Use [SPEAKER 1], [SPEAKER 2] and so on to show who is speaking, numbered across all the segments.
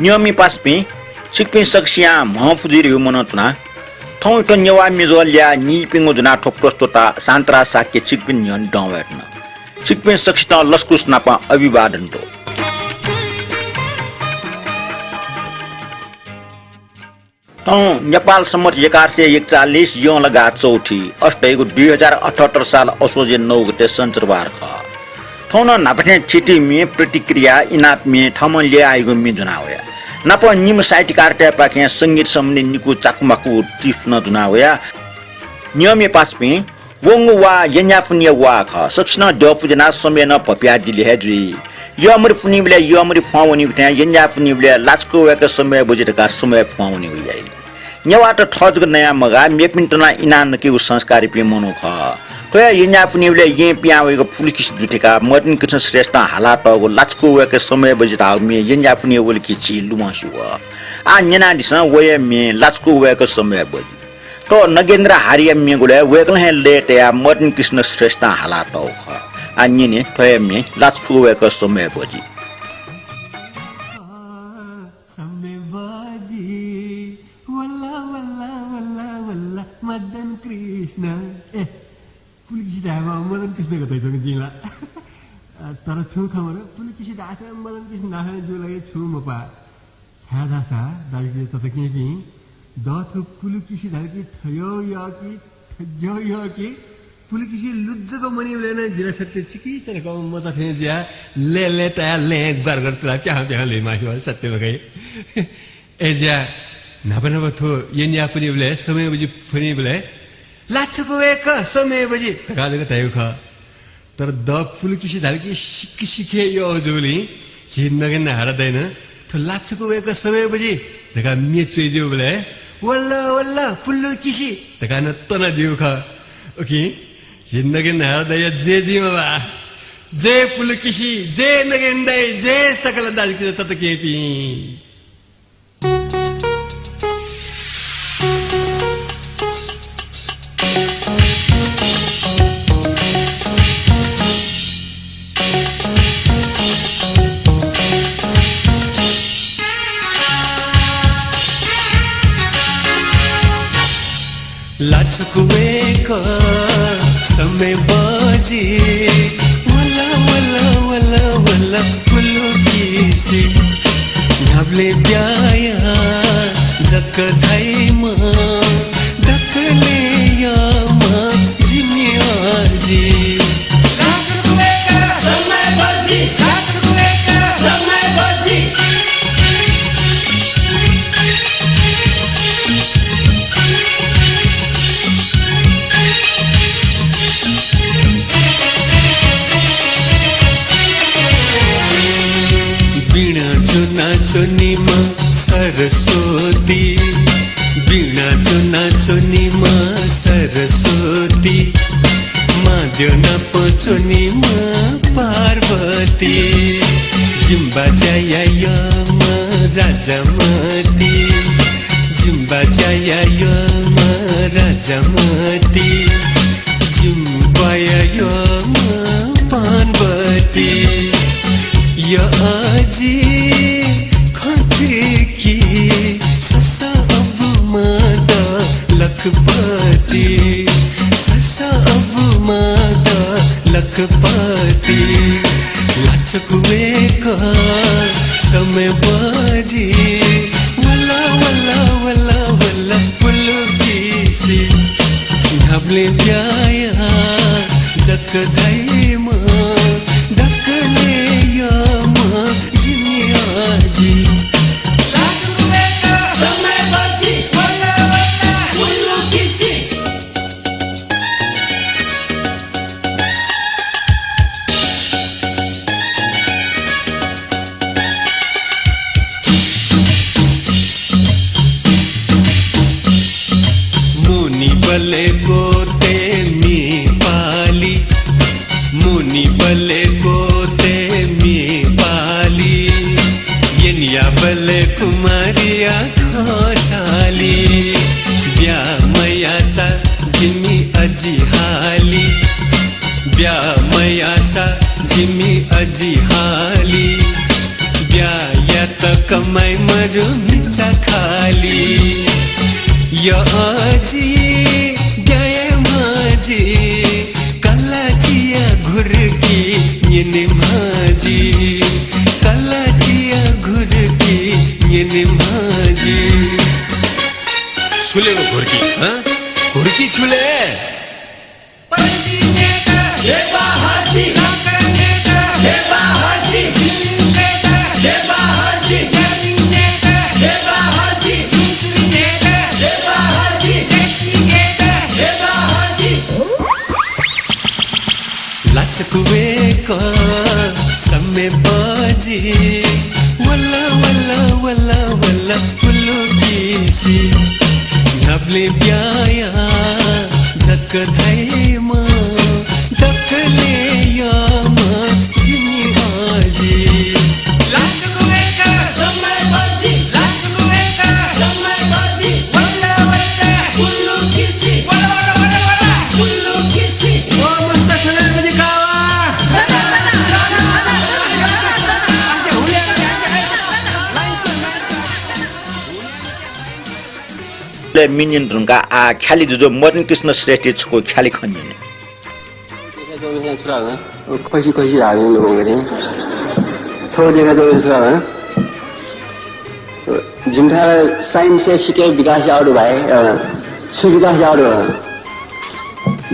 [SPEAKER 1] Nyomi paspi, chikpin saksia mahfuziri humonotuna, thong to nyawa mizolia ni pinguduna toprostota santra sakye chikpin nyon donwetna. Chikpin saksita laskus napa अभिवादन दो नेपाल सम्मत 1141 यों लगा चौथी अष्टैको 2078 साल असोजे 9 गते शनिबार ख थौन नापथे छिटी मे प्रतिक्रिया इनाप मे थम ले आएको मि जुनावया नप निम साइट कार्टे पाखे संगीत सम्ने निकु चाकमाकु टिफ्न जुनावया नियमे पासपे वंगु वा यन्याफुनिय वा ख सक्सन दफुजना समेन पप्या दिले हेजि यमरि फुनिबले यमरि फाउनी भ्या यन्याफुनिबले लाचको वेक समय बुझेटका समय फाउनी हुइयाइ नेवाट ठजग नयाँ मगा मेपिन्टना इनान के संस्कारी पे मनो ख तोया यन्याफुनिबले ये प्यावेको पुलिस जुटेका मर्टिन कृष्ण श्रेष्ठ हालाटको लाचको वेक समय बुझेटा मे यन्याफुनि वलकी छि लुमासु आ नेना दिस वय मे लाचको वेक समय बुझि तो नगेन्द्र हारिया मेगुले वेकल हे लेट या मर्टिन कृष्ण श्रेष्ठ हालाट ख अन्यने थय मे लाचको वेक समय बुझि
[SPEAKER 2] समय बाजी वल्ला वल्ला वल्ला वल्ला मदन कृष्ण ए पुलिस दामा मदन कृष्ण कतै छ जिला तर छु खबर पुलिस दास मदन कृष्ण नाहा जुलाई छु मपा छादा सा दाजु त के पि दथ पुलिस धारकी थयो या कि थजो या कि पुलिस लुज्जको मनी लेना जिरा सत्य चिकी चरको मजा थे ज्या ले तया ले गरगर तला क्या ले माखि सत्य बगै ए ज्या नबनब थो यन्या पनि बले समय बजी फनी बले लाचको एक समय बजी तकाले तयु ख तर द पुलिस धारकी सिखे यो जोली जिन्दगी नहारदैन थो लाचको एक समय बजी तका मेचे दियो बले वल्ला वल्ला पुल्लु किसी तकान तना दियो ख ओके जिन्दगी नहारदै जे जिमा जे पुल्लु किसी जे नगेन्दै जे सकल दाजकी तत केपी लाचको एक समय बाजी वल्ला वल्ला वल्ला वल्ला पुल्लु किसी नबले ब्याया जक धाइमा दकले यामा जिनियाजी लाचको एक समय बाजी लाचको एक समय बाजी नाचोनीमा सरस्वती बीणा जो नाचोनीमा सरस्वती माद्यो नापचोनीमा पार्वती जिम्बा जायायमा राजामती जिम्बा जायायमा राजामती जिम्बायायमा पार्वती या आजी की ससा अब मादा लखपति ससा अब मादा लखपति लाचकुए का समय बाजी वल्ला वल्ला वल्ला वल्ला पुल्लु किसी ढबले ब्याया जक धाइमा दकले यामा जिनियाजी बले गोते मी पाली मुनि बले गोते मी पाली यनिया बले कुमारिया खोसाली ब्या मैया सा जिमी अजी हाली ब्या मैया सा जिमी अजी हाली ब्या त कमाई मरु मिचा खाली यो अजी गए माझी कलाचिया घुरकी येने माझी कलाचिया घुरकी येने माझी छुले वो घुरकी हाँ घुरकी छुले लचकुए को समय बाजी वल्ला वल्ला वल्ला वल्ला फुल्लो किसी नबले ब्याया झक धैमा दकले यामा जिनी आजी लचकुए को समय बाजी लचकुए को समय बाजी वल्ला वल्ला फुल्लो किसी वल्ला वल्ला वल्ला फुल्लो किसी ओ मस्त चले मुझे
[SPEAKER 1] मिनियन ढुङ्गा आ ख्याली जो मदन कृष्ण श्रेष्ठ छको ख्याली खन्ने
[SPEAKER 3] खुसी खुसी हाल्ने लोगों छोडेर जो जुम्था साइन्स सिके विकास आउट भए छु विकास आउट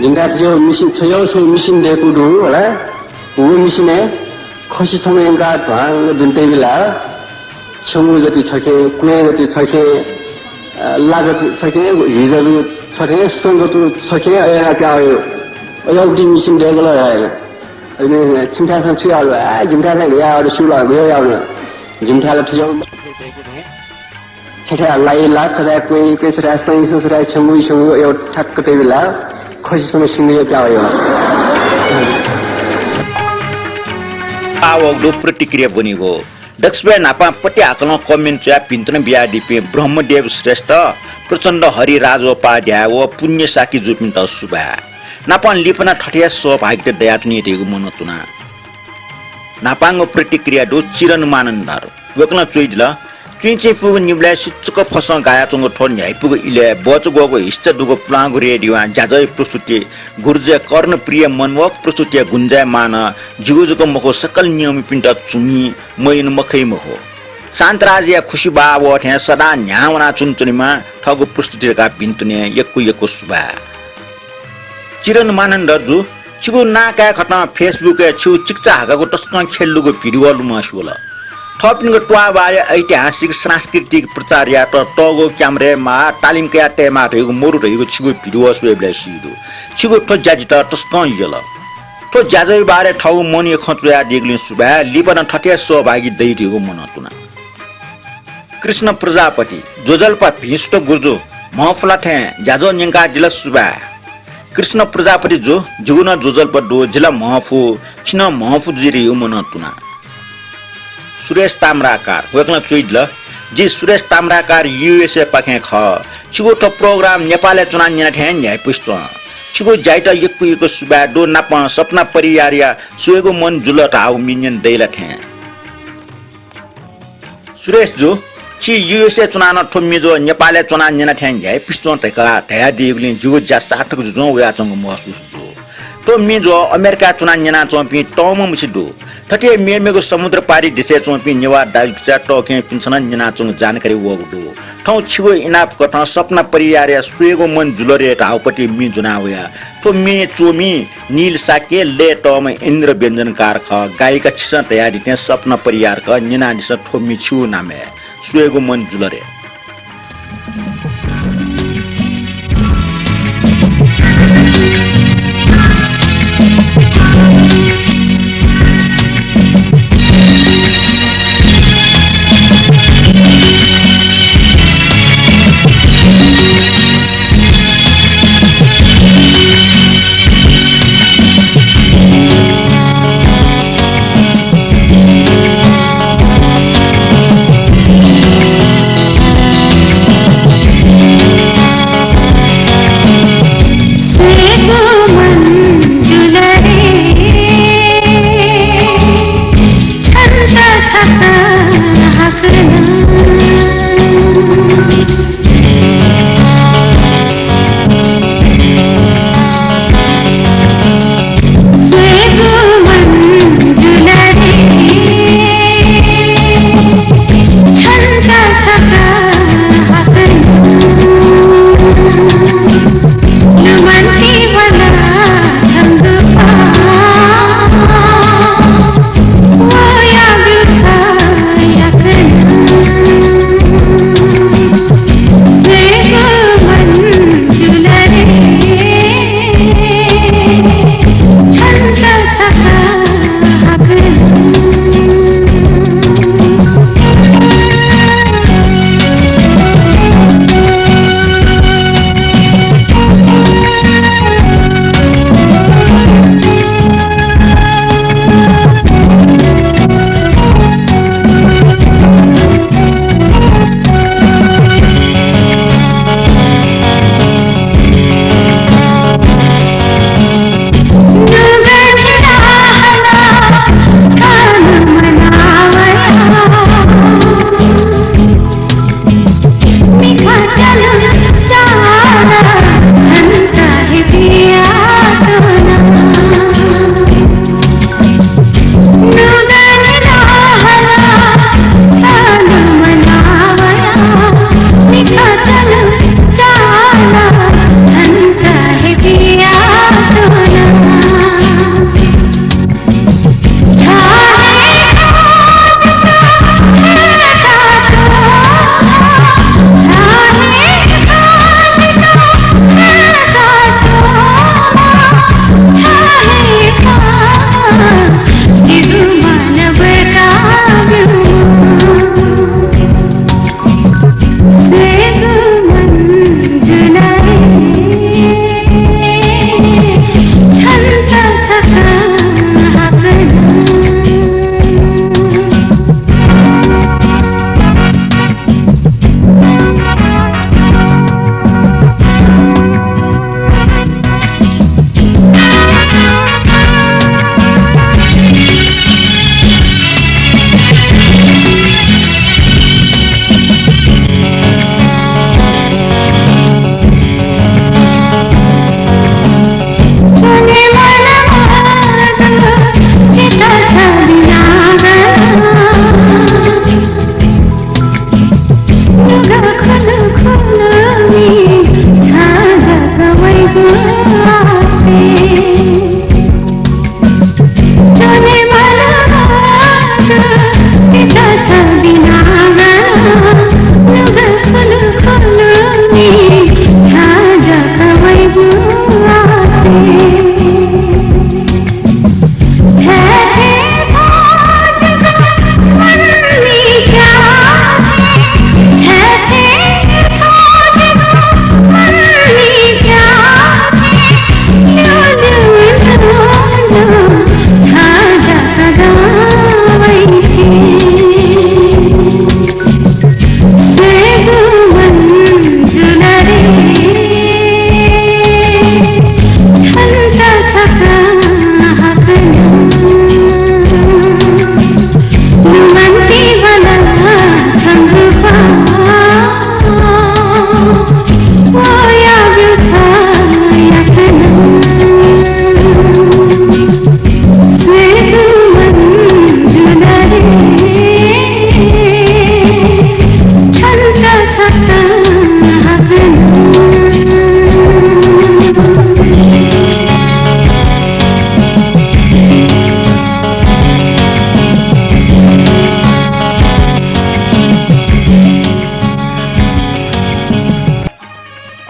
[SPEAKER 3] जुम्था यो मिसिन छयो सो मिसिन दिएको दु होला वो मिसिन खुसी समयका भाङ जुन बेला छौँ जति छके कुए जति छके लागत छके हिजहरू छके सुन्दरतो छके क्या हो एउटी मिसिन दिएको ल अनि चिन्तासँग छुयालु आ जुम्ठासँग याहरू सुला गयो याउ जुम्ठाले ठियो छठा लाई लाट छठा कोही छठा सही छठा छमु यो ठक्क त्यही बेला खुसीसँग सिँगे क्या हो
[SPEAKER 1] आवगदो प्रतिक्रिया बनेको दक्षिण नापा पट्टी आकलन कमेन्ट या पिन्तन बिया डिपे ब्रह्मदेव श्रेष्ठ प्रचण्ड हरि राजोपाध्याय व पुण्य साकी जुपिन्त सुबा नापान लिपना ठठिया सहभागिता दयातुनी दिएको मनतुना नापाङको प्रतिक्रिया दो चिरन मानन्दर वकला चोइजल चुइचे फुग निब्ला सिचुक फस गाया चंग ठोन ह्याइपुग इले बचगोको हिस्स दुगो प्लांगु रेडियो जाजय प्रस्तुति गुर्जे कर्ण प्रिय मनवक प्रस्तुति गुन्जाय मान जिगुजुको मखो सकल नियम पिन्ट चुमी मैन मखै मखो शान्तराज या खुशी बाव ठ्या सदा न्यावना चुनचुनीमा ठगु प्रस्तुतिका बिन्तुने यक्कु सुबा चिरन मानन्द जु छिगु नाका खटना फेसबुक छु चिक्चा हागाको टस्क खेल्लुको भिडियो लुमासुला थपिनको टुवाबाय ऐतिहासिक सांस्कृतिक प्रचार या टगो क्यामेरामा तालिमका टेमा रहेको मोरु रहेको छिगु भिडियो सुएब्ला सिदु छिगु ठो जाजित टस्क यल ठो जाजै बारे ठौ मनि खचुया देग्लिन सुबा लिपन ठट्या सहभागी दैदिएको मनतुना कृष्ण प्रजापति जोजलपा भिष्ट गुर्जो महफला ठे जाजो न्यंका जिल्ला सुबा कृष्ण प्रजापति जो जुगुना जोजलपा दो जिल्ला महफु छिन महफु जिरियो मनतुना सुरेश ताम्राकार वेक्न चुइदल जी सुरेश ताम्राकार यूएसए पाखे ख छिगो त प्रोग्राम नेपालले चुनाव निना ठ्यान न्याय पुष्ट छिगो जाइटा यक्कु सुबा दो नाप सपना परियारिया सुएगो मन जुल टाउ मिनियन दैला ठ्या सुरेश जो छि यूएसए चुनाव ठोम्मी जो नेपालले चुनाव निना ठ्यान न्याय पुष्ट तका ढया दिगले जुगो जा साठक जो वया चंग महसुस जो तो मी जो अमेरिका चुनाव निना चोपी टम मुसिदो ठटे मेमेको समुद्र पारी दिसे चोपी नेवा दाइचा टके पिन्छन निना चंग जानकारी वगदो ठौ छिगो इनाप कथा सपना परियारे सुएगो मन जुलरे ढाउपटी मी जुनावया तो मे चोमी नील साके ले टम इन्द्र व्यञ्जनकार ख गायिका छिस तयारी ते सपना परियार क निना निस ठोमी छु नामे सुएगो मन जुलरे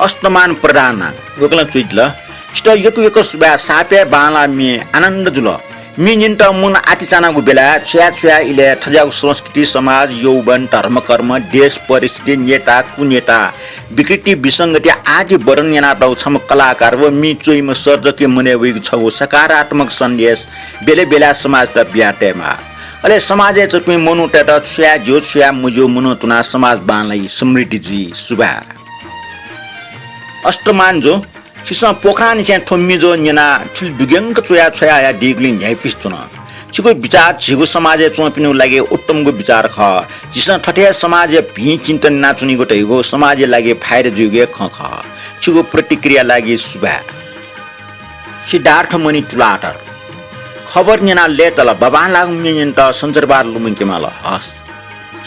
[SPEAKER 1] अष्टमान प्रधान वकल चुइतल स्ट यकु यक सुबा सापे बाला मे आनन्द जुल मी निन्ट मुन आटिचानाको बेला छ्या छ्या इले ठजाको संस्कृति समाज यौवन धर्म कर्म देश परिस्थिति नेता कुनेता विकृति विसंगति आदि वर्णना दौ छम कलाकार व मी चोइम सर्जके मने वेग छगो सकारात्मक सन्देश बेले बेला समाज त ब्याटेमा अले समाजे चुपी मनु टेट छ्या जो छ्या मुजो मनु तुना समाज बानलाई समृद्धि जी सुबा अष्टमान जो चिसा पोखरानी चाहिँ थोम्मिजो न्यना ठुल दुगेंक चोया छया या डिग्लिङ ह्याइफिस चुन छिको विचार छिगो समाज चोपिनु लागि उत्तमको विचार ख चिसा ठठे समाज भि चिन्तन नाचुनी गोटैगो समाज लागि फाइर जुगे ख ख छिगो प्रतिक्रिया लागि सुबा सिद्धार्थ मणि तुलाटर खबर न्यना लेटल बबान लागु मिन्ट सञ्चरबार लुमिकेमाल हस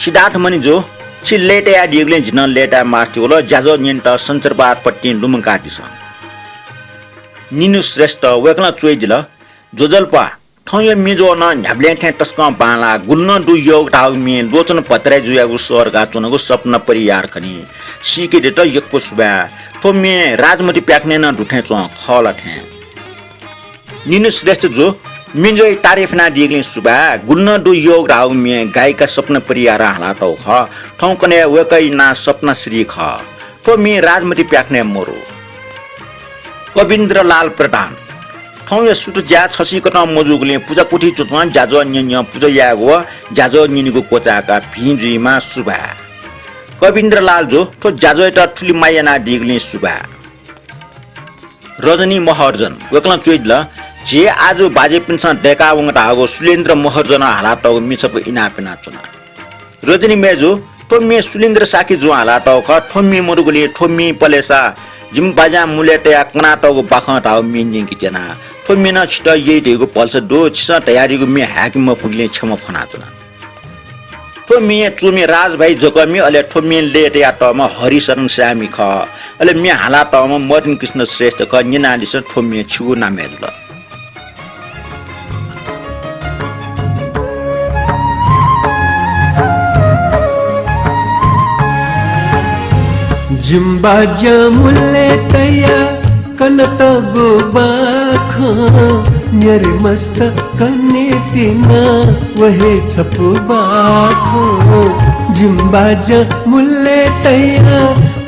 [SPEAKER 1] सिद्धार्थ मणि जो छि लेटे या डिग्लिङ जिन लेटा मास्टिवल जाजो न्यन्ट सञ्चरबार पट्टी लुमका दिस निनु श्रेष्ठ वेकला चुइजिल जोजलपा ठय मिजो न न्याब्ले ठे टस्क बाला गुल्न दु योग टाउ मि लोचन पत्रे जुयागु स्वर्गा चुनको सपना परियार खनि सिके देत यक्को सुबा तो मे राजमती प्याक्ने न दुठे च खला ठे निनु श्रेष्ठ जो मिजो तारिफ ना दिगले सुबा गुल्न दु योग टाउ मि गायका सपना परियार हाला टौ ख ठौकने वेकै ना सपना श्री ख तो मे राजमती प्याक्ने मोरो कविन्द्रलाल प्रधान ठौय सुट ज्या छसी कटा मजुगले पूजा कोठी चुतमा जाजो न्य पूजा यागो जाजो निनिको कोचाका भिजुइमा सुबा कविन्द्रलाल जो तो जाजो एटा ठुली मायाना दिगले सुबा रजनी महर्जन वकला चुइदल जे आज बाजे पिन्सा डेका वंगटा आगो सुलेन्द्र महर्जन हाला टौ मिसको इनापेना चुना रजनी मेजो तो मे सुलेन्द्र साकी जो हाला टौ ख थोम्मी मरुगले थोम्मी पलेसा जिम बाजा मुलेटे कनाटको बाखटाउ मिन्जिङ किटेना फो मिना छिट येटेको पल्स दो छिस तयारीको मे हाकिम फुगले छम फनाचना फो मिए चुमे राज भाइ जोकमी अले ठोमे लेटे आटमा हरिशरण श्यामी ख अले मे हाला टमा मदन कृष्ण श्रेष्ठ ख निनालिस ठोमे छु नामेल
[SPEAKER 2] जिम्बा जमुले तया कनत गोबाख न्यर मस्त कने तिना वहे छपु बाखो जिम्बा जमुले तया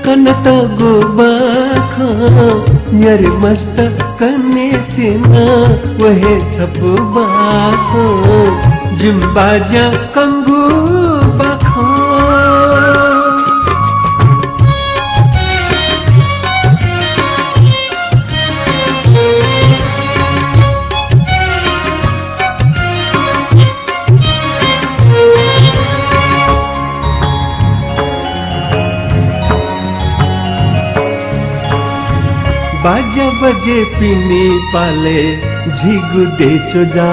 [SPEAKER 2] कनत गोबाख न्यर मस्त कने तिना वहे छपु बाखो जिम्बा ज कंगु बाखो बाजा बजे पिनी पाले झिगु देचो जा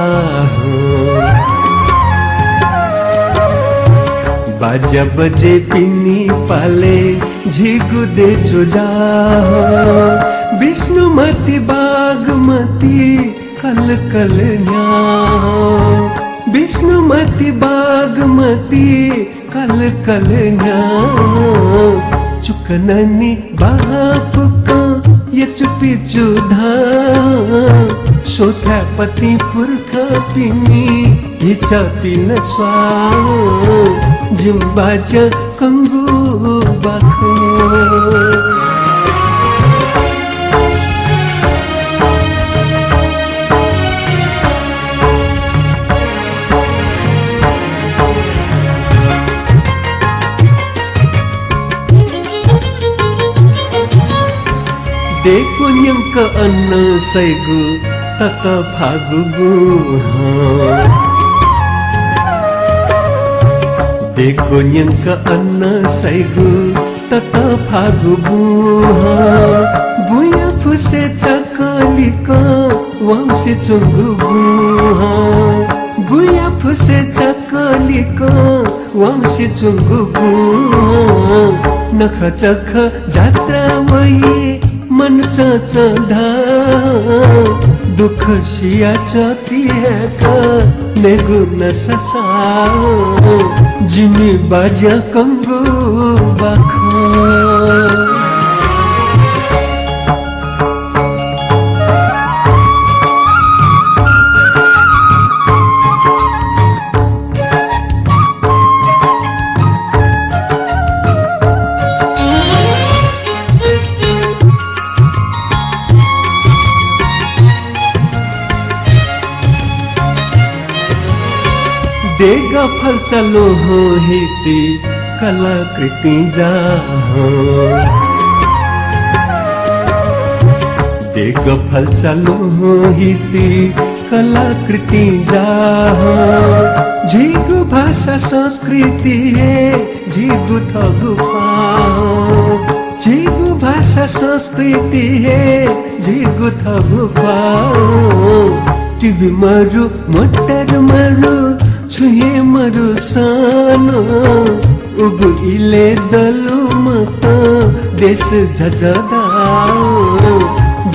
[SPEAKER 2] बाजा बजे पिनी पाले झिगु देचो जा विष्णुमती बागमती कल कल न्या विष्णुमती बागमती कल कल न्या चुकननी बाफुका ये चुपी जुधा सोथा पति पुरखा पिनी ये चापी नस्वा जिम्बाजा कंगू बाखो देखो न्यंक अन्न सैगु तत फागुगु देखो न्यंक अन्न सैगु तत फागुगु बुया फुसे चकलिक वंशी चुंगुगु बुया फुसे चकलिक वंशी चुंगुगु नख चख जात्रा वये मन चंदा दुख शिया चती है का नेगुन ससा जिमी बाजा कंगू बाखा देग फल चलो हो हिते कलाकृति जा देग फल चलो हो हिते कलाकृति जा झिगु भाषा संस्कृति झिगु थगु पाओ झिगु भाषा संस्कृति झिगु थगु पाओ टिभी मरु मोटर मरु छुहे मरु सानो उगु इले दलु मत देश झझदाओ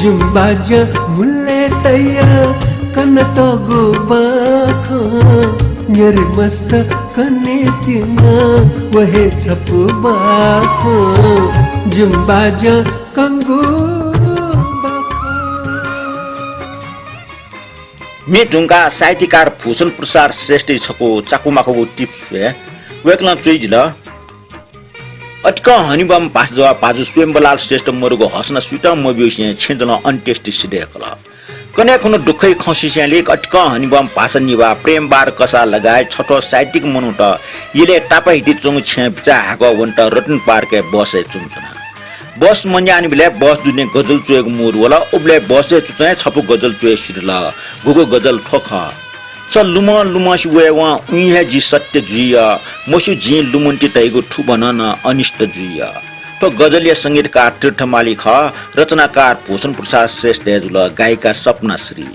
[SPEAKER 2] जुम्बाज मुल्ले तैया कन तगु बाख न्यर मस्त कने तिना वहे छपु बाख जुम्बाज कंगु
[SPEAKER 1] मेटुङका साहित्यकार भूषण प्रसाद श्रेष्ठ छको चाकुमाखो टिप्स वेक्न चुइजिल अटक हनिबम पास जवा पाजु स्वयंबलाल श्रेष्ठ मरुगो हसना सुटा मबियोसिया छेजन अन्टेस्ट सिडेकल कन्या खुनो दुखै खसिस्याले अटक हनिबम पास निवा प्रेम बार कसा लगाए छठो साहित्यिक मनुट इले टापा हिटी चंग छे बिचा हागो वन्ट रतन पार्के बसे चुमचना बस मन्यानी बिले बस दुने गजल चुएको मुर वला उबले बसे चुचाए छपु गजल चुए सिरला गुगो गजल ठोख च लुम लुम सुवे वा उहे जी सत्य जुया मसु जी लुमन्टी तैगो ठु बनन अनिष्ट जुया तो गजलीय संगीतकार तीर्थमाली ख रचनाकार भूषण प्रसाद श्रेष्ठ देजुल गायिका सपना श्री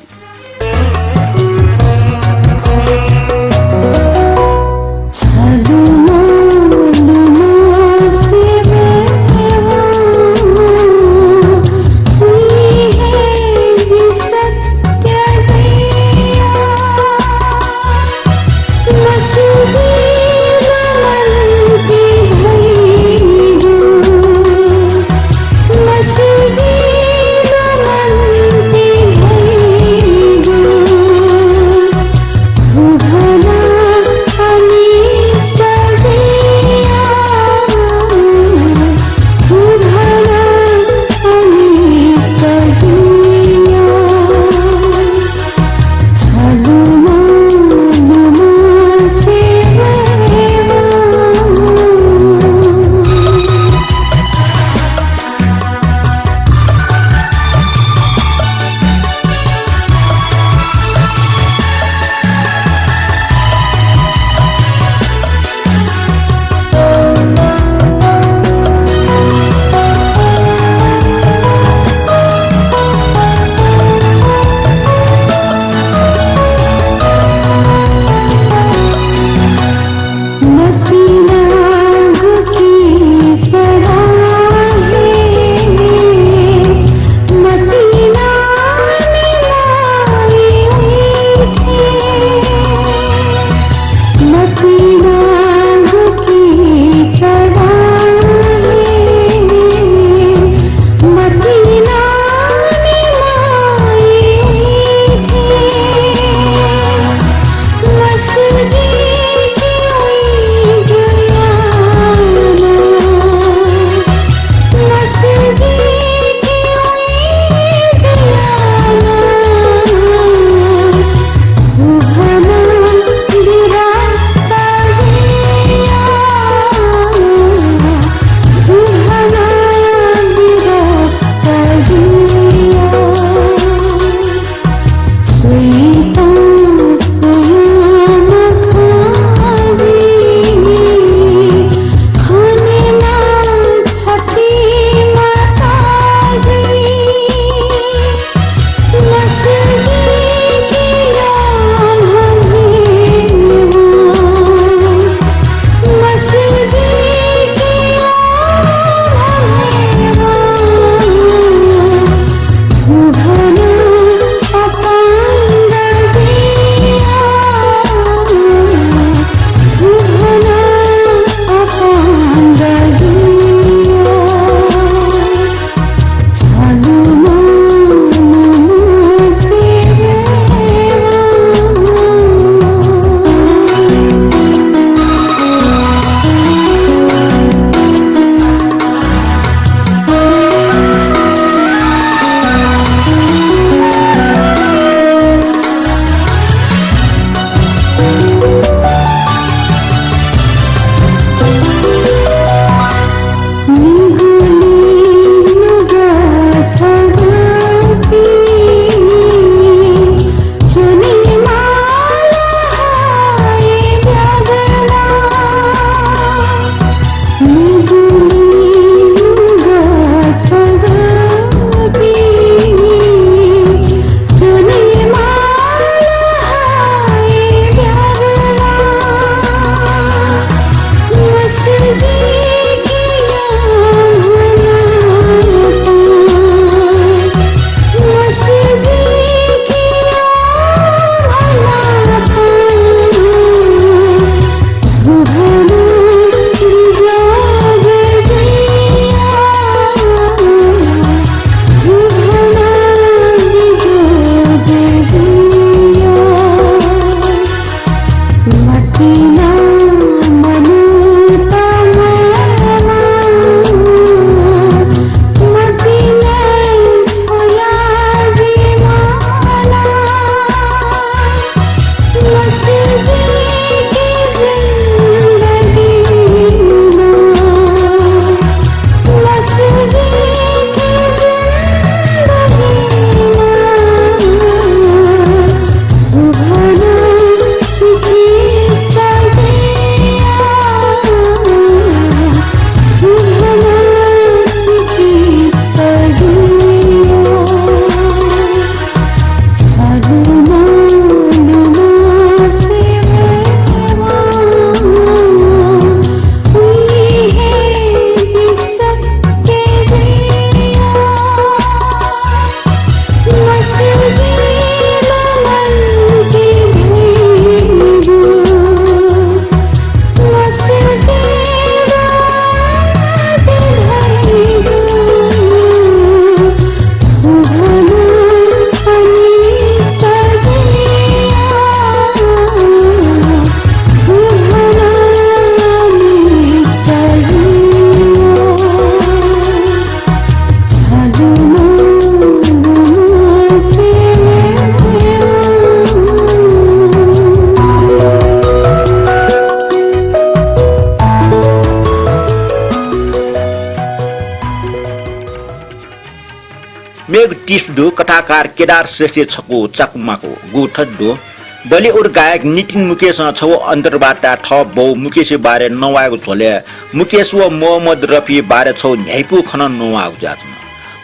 [SPEAKER 1] मेघ टिफ दो कथाकार केदार श्रेष्ठ छको चाकुमाको गुठ दो बलिउड गायक नितिन मुकेश छौ अन्तर्बाट ठ बौ मुकेश बारे नवाएको झोले मुकेश व मोहम्मद रफी बारे छौ न्यायपु खन नवाएको जाचन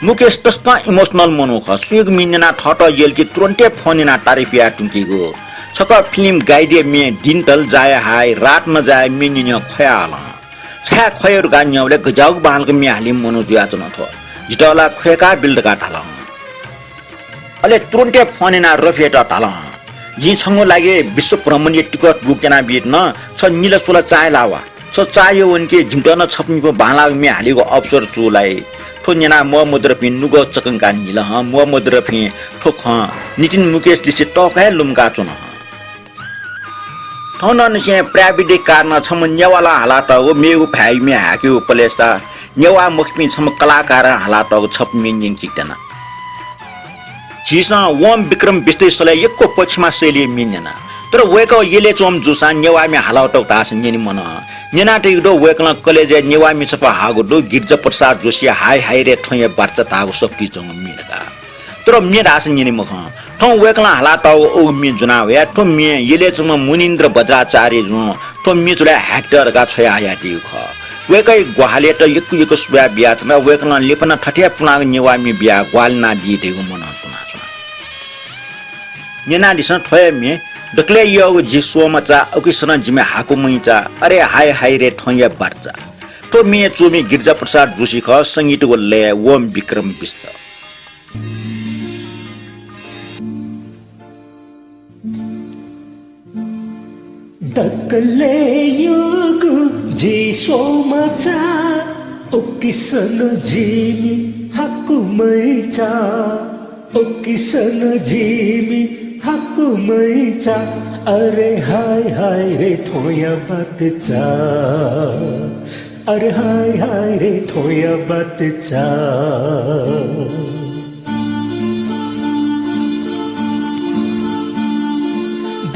[SPEAKER 1] मुकेश तस्का इमोशनल मनोख सुयोग मिन्ना ठट येलकी तुरन्ते फोनिना तारिफिया टुङ्कीगो छक फिल्म गाइडे मे डिन्टल जाय हाय रात न जाय मिनिन खयाल छया खयर गान्यले गजाउक बालको मिहाली मनोज याचन थ जिटला खयका बिल्डका ढाल अले तुरन्ते फोनिना रफिएट ढाल जी छंगो लागे विश्व भ्रमणीय टिकट बुक केना बिट न छ नीला सोला चाय लावा छ चायो उनके झिम्टन छप्नीको भाला मे हालेको अवसर चुलाई ठोन्याना मोहम्मद रफी नुगो चकंका नील ह मोहम्मद रफी ठोख नितिन मुकेश दिसे टकाय लुमका चुन ठौन नसे प्राविधिक कारण छम न्यावाला हालात हो मेगु फाइ मे हाक्यो पलेसा न्यावा मुखपी छम कलाकार हालात हो छप मिन्जिङ चिक्तना जिसा वम विक्रम विश्लेषले एकको पछिमा शैली मिन्ना तर वेको येले चोम जुसा नेवामी हालाउटक तास नेनि मन नेनाटे दो वेकला कलेज नेवामी सफा हागो दो गिरजा प्रसाद जोशी हाय हाय रे थय बार्चा तागो सफ्टी चंग मिनका तर मे दास नेनि मख थौ वेकला हालाटाउ ओ मि जुना वे थो मे येले चोम मुनिन्द्र बज्राचार्य जु थो मे जुले हेक्टर गा छया आयाटी ख वेकै ग्वाले त यकु सुया बियाच न वेकला लेपना ठठिया पुनाग नेवामी बिया ग्वालना दिदेगो मन नेना दिसन थय मे डक्ले यो जिसो मचा अकिसन जिमे हाको मैचा अरे हाय हाय रे थय बार्चा तो मे चोमी गिरजा प्रसाद जोशी ख संगीत वल्ले ओम विक्रम विष्ट
[SPEAKER 4] डक्ले यो जिसो मचा अकिसन जिमे हाको मैचा अकिसन जिमे हाकु मैचा अरे हाय हाय रे थोया बातचा अरे हाय हाय रे थोया बातचा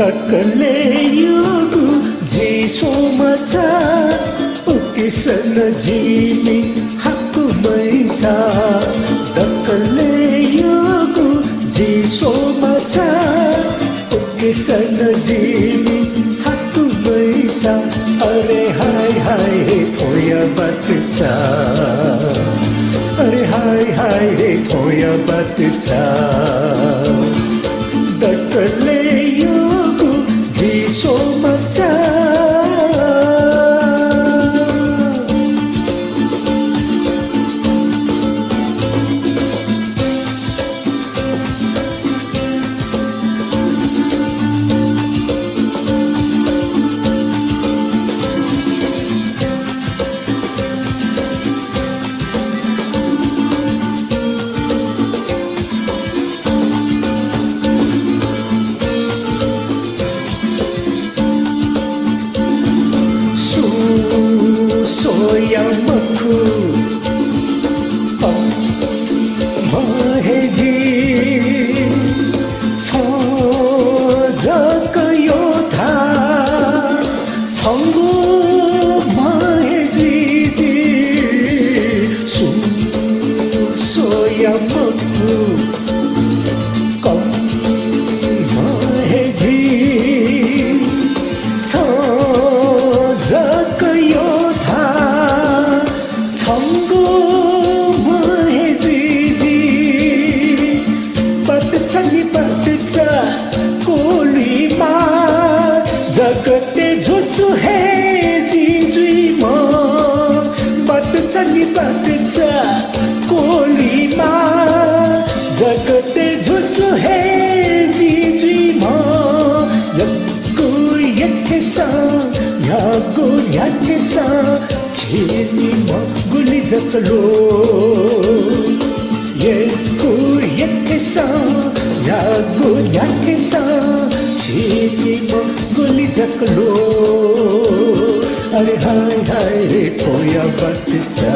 [SPEAKER 4] डक्ले युगु जिसो मचा उकिसन जिमी हाकु मैचा डक्ले युगु जिसो मचा उकिसन जिमी हाकु मैचा अरे हाय हाय रे थोया बातचा अरे हाय हाय रे थोया बातचा डक्ले युगु जिसो मचा सोया मखु महेजी छ जक योधा छंगु महेजी जी सोया मखु कम महेजी छ जक योधा छंगु महेजी पटछनी पटचा कोलीमा जगते झुचु है जीजुमा पटछनी पटचा कोलीमा जगते झुचु है जीजुमा यक्कु यक्केसा यागो याकेसा छेनी मगुली जकलो यक्कु यक्केसा यागो याकेसा छेनी मगुली जकलो अरे हाय हाय रे थोया बातचा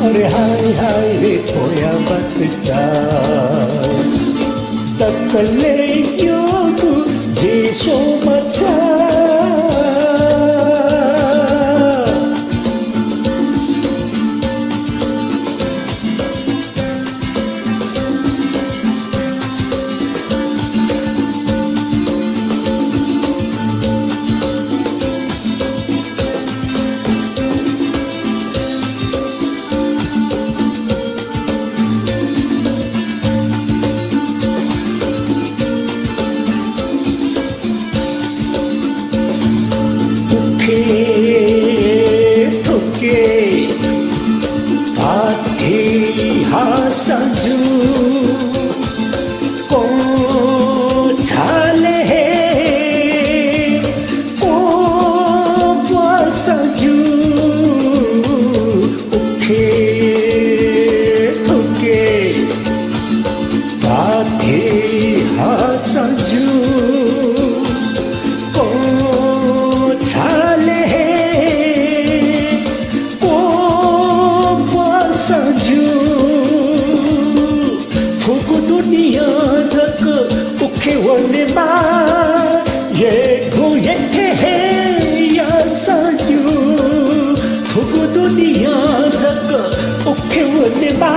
[SPEAKER 4] अरे हाय हाय रे थोया बातचा डक्ले युगु जिसो मचा संजू को छाले को संजू उठे थुके बाथे हा संजू को छाले को संजू फुक दुनिया तक उखे वने बा ये गोये है या संजू फुक दुनिया तक उखे वने बा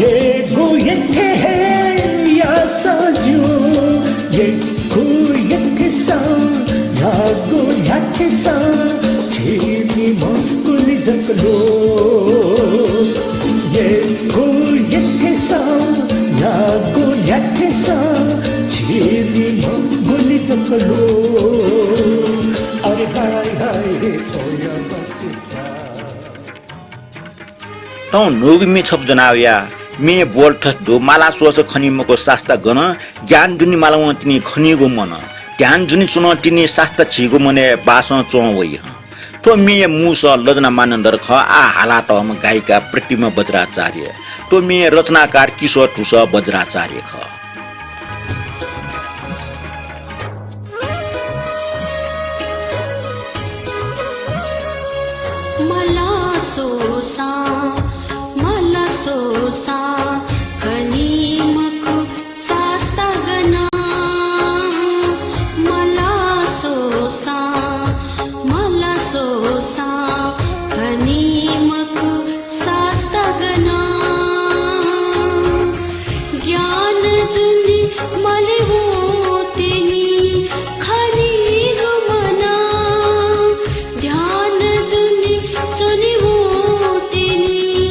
[SPEAKER 4] ये गोये है या संजू ये गोये के संग या गोया के संग छेनी मंगुली जकलो ये गोये के संग या गोया के संग छेनी मंगुली जकलो अरे हाय हाय रे तोया बच्चा
[SPEAKER 1] तौ नोगमी छप जनावया मे बोल्ठस दो माला सोस खनिमको शास्ता गन ज्ञान जुनि मालावन्तिनी खनिगो मन ध्यान जुनि सुनतिनी शास्ता छिगो मने बासन चोवई तो मे मुस लजना मानन्दर ख आ हालाटम गायिका प्रतिमा बज्राचार्य तो मे रचनाकार किशोर ठुस बज्राचार्य ख
[SPEAKER 5] मला सोसा कनीमको शास्ता गना मला सोसा कनीमको शास्ता गना ज्ञान दुनि मले होतेनी खनी गुमना ध्यान दुनि सुनि होतेनी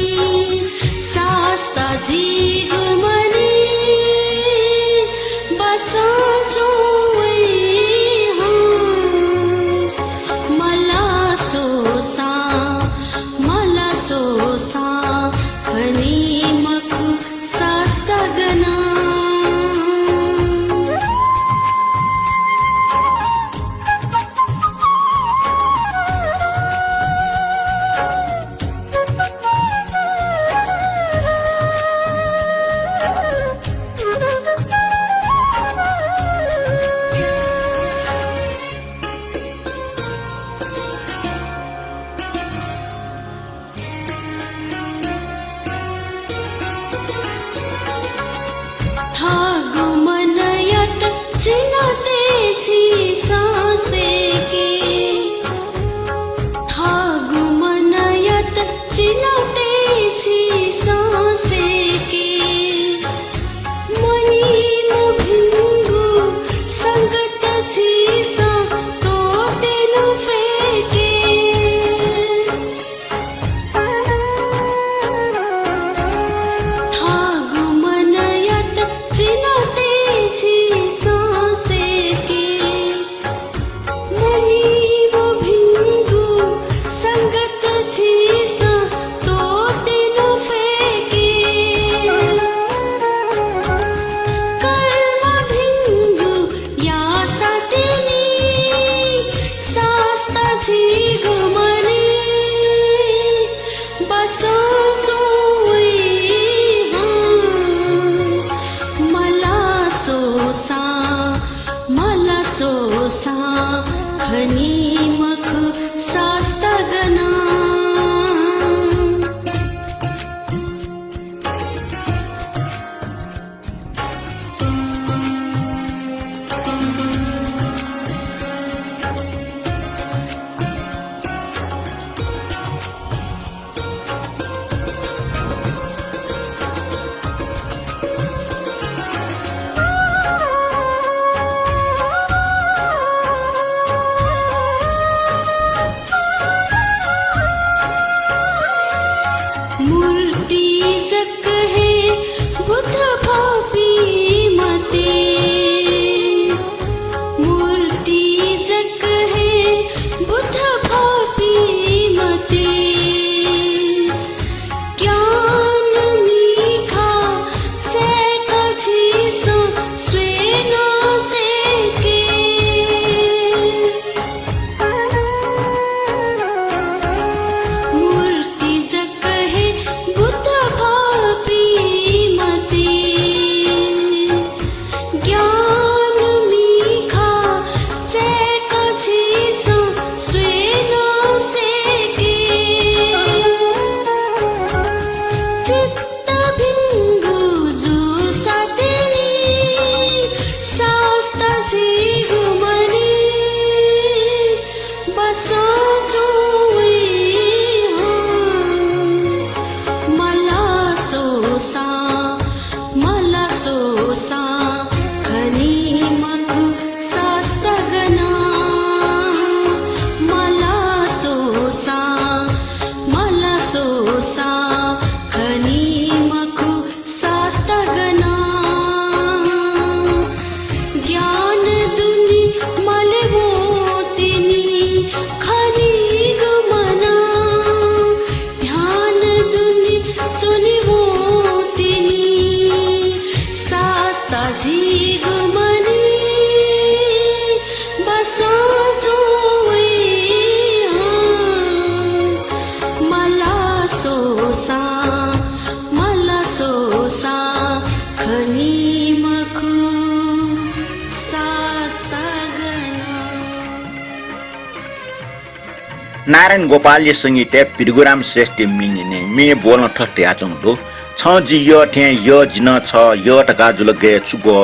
[SPEAKER 1] नारायण गोपालले सङ्गीत पिरगुराम श्रेष्ठ मिने मे बोल्न ठट्टे आचौँदो छ जी य ठे य जिन छ य टका जुल गे चुगो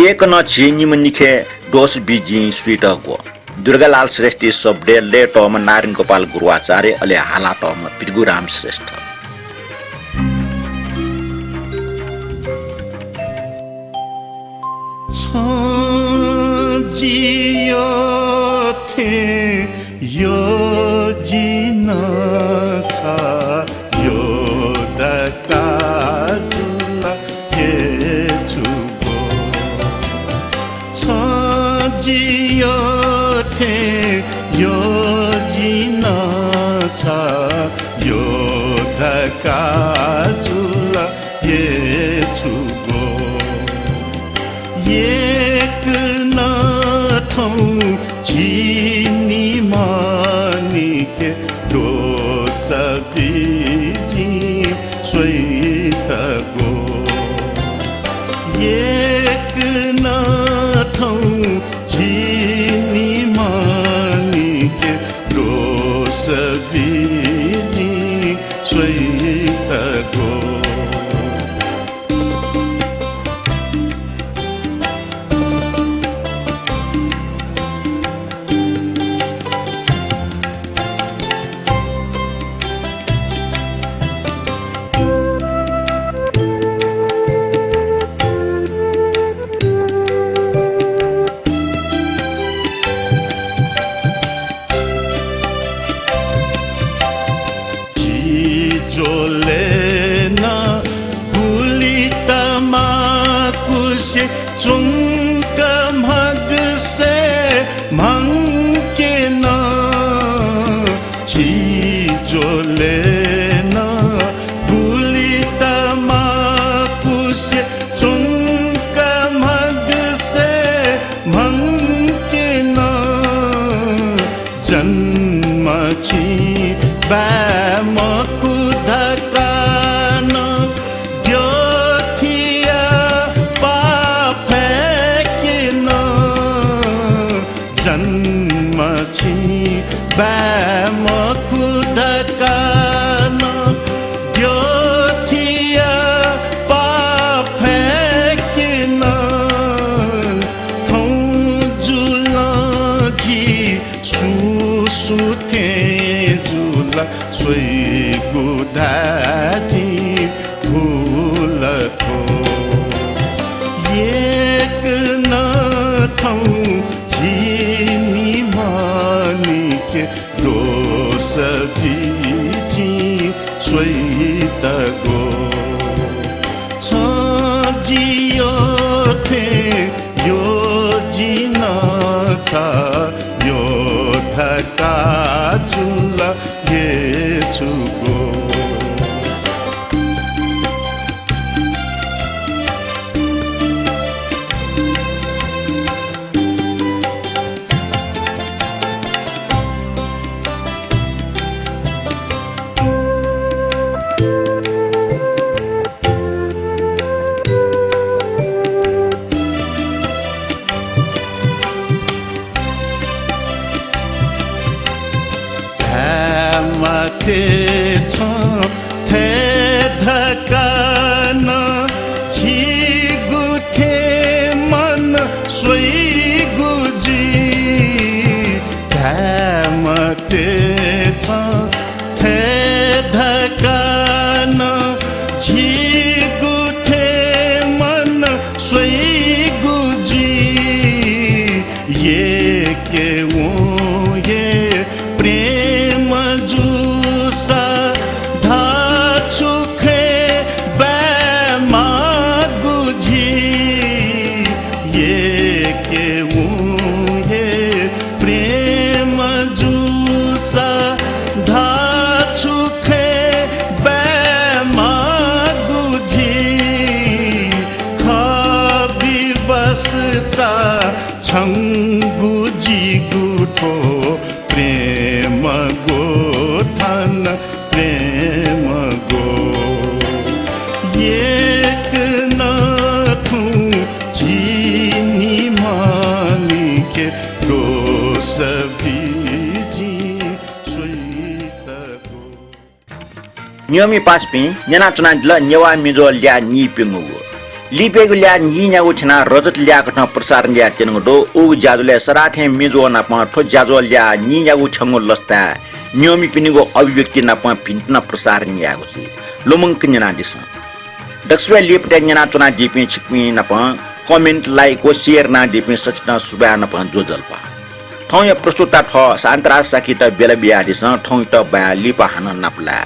[SPEAKER 1] एक न छि निम निखे दोस बिजी स्वीट गो दुर्गालाल श्रेष्ठ सबडे ले टम नारायण गोपाल गुरुआचार्य अले हाला टम पिरगुराम श्रेष्ठ
[SPEAKER 6] जियो थे यो जिन छ यो दका जुल के छुबो छ जियो थे यो जिन छ यो दका जुल के छुबो एक नाथौ चिनी मानी के दोष बीजी स्वेत गो एक नाथौ चिनी मानी के दोष बीजी स्वेत गो चुंक मग से मंके न चीजो लेना भूली तमाकू से चुंक मग से मंके न जन्म छी बैमकु धकान जन्म छी बैमकु धकान द्योथिया पाफेकिन थौ जुला जी सुसुथे जुला सोई गुदाजी भूल थो एक न थौ जिनी मानी के दोष बीजी स्वेत गो छ जियो थे यो जिन छ यो धका जुल ये छुगो माथे छ थे धकान झिगुठे मन सोई गुजी माथे छ थे धकान झिगुठे मन सोई गुजी ये के वो ये प्रेम जूसा धाचुखे बैमागुजी ये के ये प्रेम जूसा धाचुखे बैमागुजी खाबी बसता छंगुजी गुठो प्रेम गोठन प्रेम गो एक नाथू चीनी मानी के दोष बीजी
[SPEAKER 1] नियमी पासपि न्याना चुना ल न्यावा मिजो ल्या नि पिंगु लिपेगु ल्या नि न्याउ छना रजत ल्या कठन प्रसार ल्या तेनगु दो उ जाजुले सराथे मिजो ना प ठो जाजो ल्या नि न्याउ छंगु लस्ता नियमी पिनिगो अभिव्यक्ति ना प पिन्टना प्रसार न्यागु छि लोमंग किन्ना दिस दक्सवे लिपटे न्याना चुना दिपि छिकमि ना प कमेन्ट लाइक ओ शेयर ना दिपि सचना सुबा ना प जोजलपा ठौ या प्रस्तुतता ठ शान्तरा साकिता बेला बिया दिस ठौ त बया लिपा हान नापला